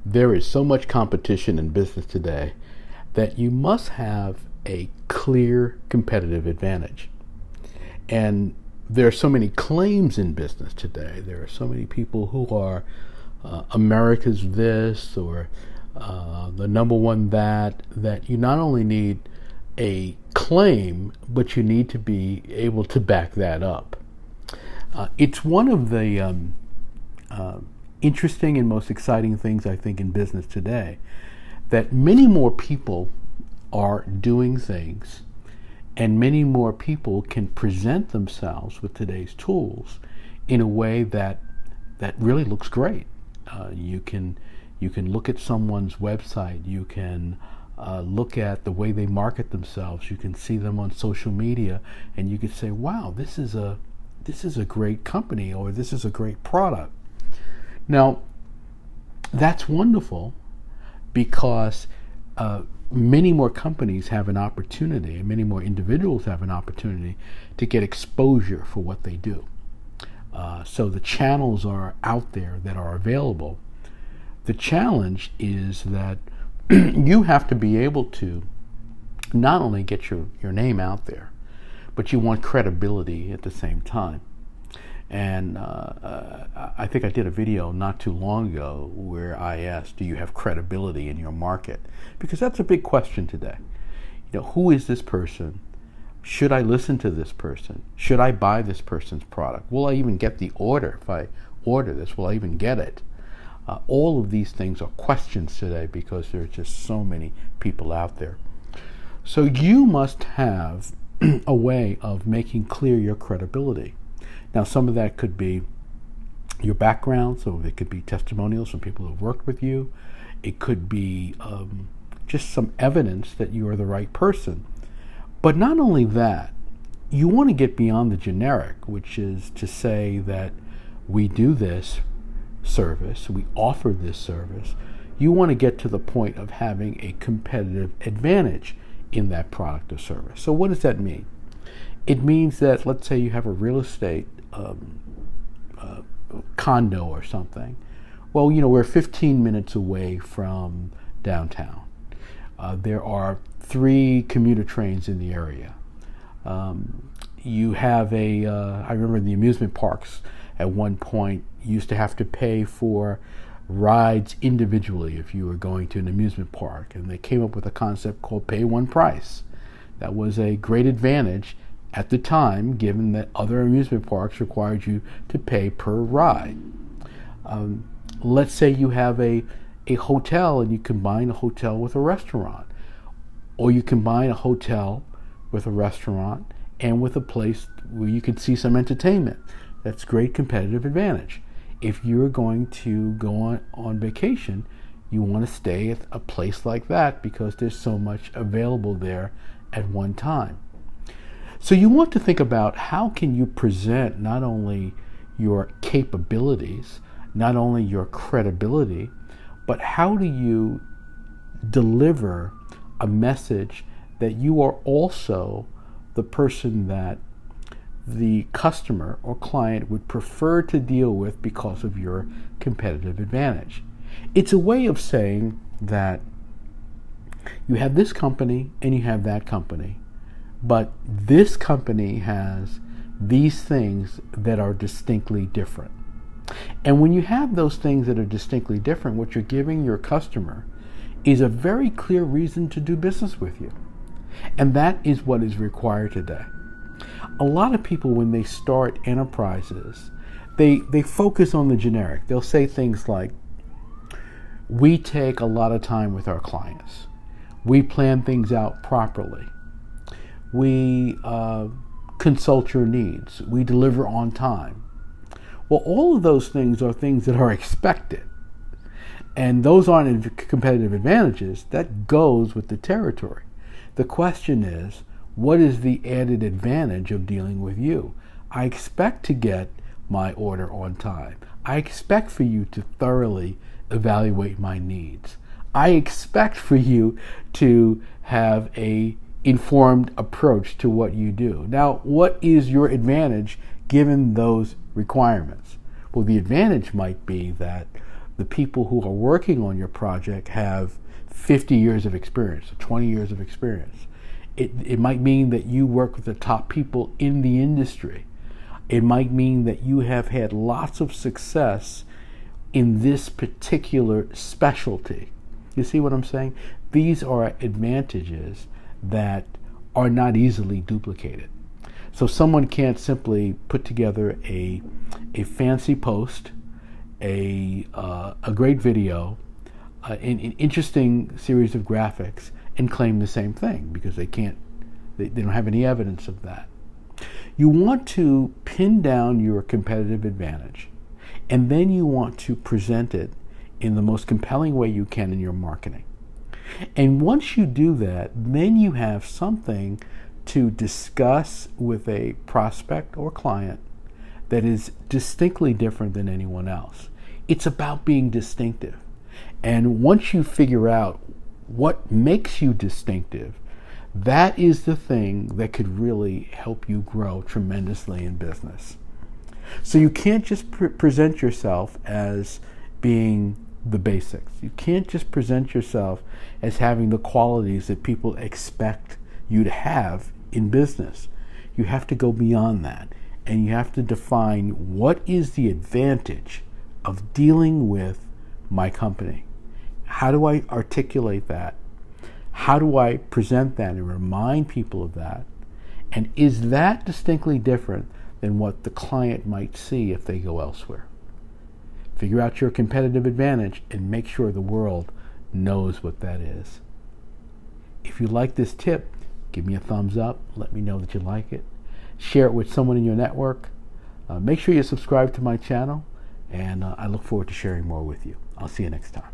There is so much competition in business today that you must have a clear competitive advantage. And there are so many claims in business today. There are so many people who are America's this or the number one that you not only need a claim, but you need to be able to back that up. It's one of the interesting and most exciting things I think in business today, that many more people are doing things and many more people can present themselves with today's tools in a way that really looks great. You can look at someone's website, you can look at the way they market themselves, you can see them on social media, and you can say, wow, this is a great company, or this is a great product. Now, that's wonderful because many more companies have an opportunity, and many more individuals have an opportunity to get exposure for what they do. So the channels are out there that are available. The challenge is that you have to be able to not only get your name out there, but you want credibility at the same time. And I think I did a video not too long ago where I asked, do you have credibility in your market? Because that's a big question today. Who is this person? Should I listen to this person? Should I buy this person's product? Will I even get the order? If I order this, will I even get it? All of these things are questions today because there are just so many people out there. So you must have a way of making clear your credibility. Now, some of that could be your background, so it could be testimonials from people who have worked with you. It could be just some evidence that you are the right person. But not only that, you want to get beyond the generic, which is to say that we do this service, we offer this service. You want to get to the point of having a competitive advantage in that product or service. So what does that mean? It means that, let's say you have a real estate condo or something. Well, we're 15 minutes away from downtown. There are 3 commuter trains in the area. You have I remember the amusement parks at one point used to have to pay for rides individually if you were going to an amusement park, and they came up with a concept called pay one price. That was a great advantage at the time, given that other amusement parks required you to pay per ride. Let's say you have a hotel and you combine a hotel with a restaurant, or you combine a hotel with a restaurant and with a place where you could see some entertainment. That's great competitive advantage. If you're going to go on vacation, you want to stay at a place like that because there's so much available there at one time. So you want to think about how can you present not only your capabilities, not only your credibility, but how do you deliver a message that you are also the person that the customer or client would prefer to deal with because of your competitive advantage. It's a way of saying that you have this company and you have that company, but this company has these things that are distinctly different. And when you have those things that are distinctly different, what you're giving your customer is a very clear reason to do business with you. And that is what is required today. A lot of people, when they start enterprises, they focus on the generic. They'll say things like, we take a lot of time with our clients. We plan things out properly. We consult your needs. We deliver on time. Well, all of those things are things that are expected. And those aren't competitive advantages. That goes with the territory. The question is, what is the added advantage of dealing with you? I expect to get my order on time. I expect for you to thoroughly evaluate my needs. I expect for you to have a informed approach to what you do. Now, what is your advantage given those requirements? Well, the advantage might be that the people who are working on your project have 50 years of experience, 20 years of experience. It might mean that you work with the top people in the industry. It might mean that you have had lots of success in this particular specialty. You see what I'm saying? These are advantages that are not easily duplicated. So someone can't simply put together a fancy post, a great video, an interesting series of graphics, and claim the same thing, because they don't have any evidence of that. You want to pin down your competitive advantage, and then you want to present it in the most compelling way you can in your marketing. And once you do that, then you have something to discuss with a prospect or client that is distinctly different than anyone else. It's about being distinctive. And once you figure out what makes you distinctive, that is the thing that could really help you grow tremendously in business. So you can't just present yourself as being the basics. You can't just present yourself as having the qualities that people expect you to have in business. You have to go beyond that, and you have to define what is the advantage of dealing with my company. How do I articulate that? How do I present that and remind people of that? And is that distinctly different than what the client might see if they go elsewhere? Figure out your competitive advantage and make sure the world knows what that is. If you like this tip, give me a thumbs up. Let me know that you like it. Share it with someone in your network. Make sure you subscribe to my channel, and I look forward to sharing more with you. I'll see you next time.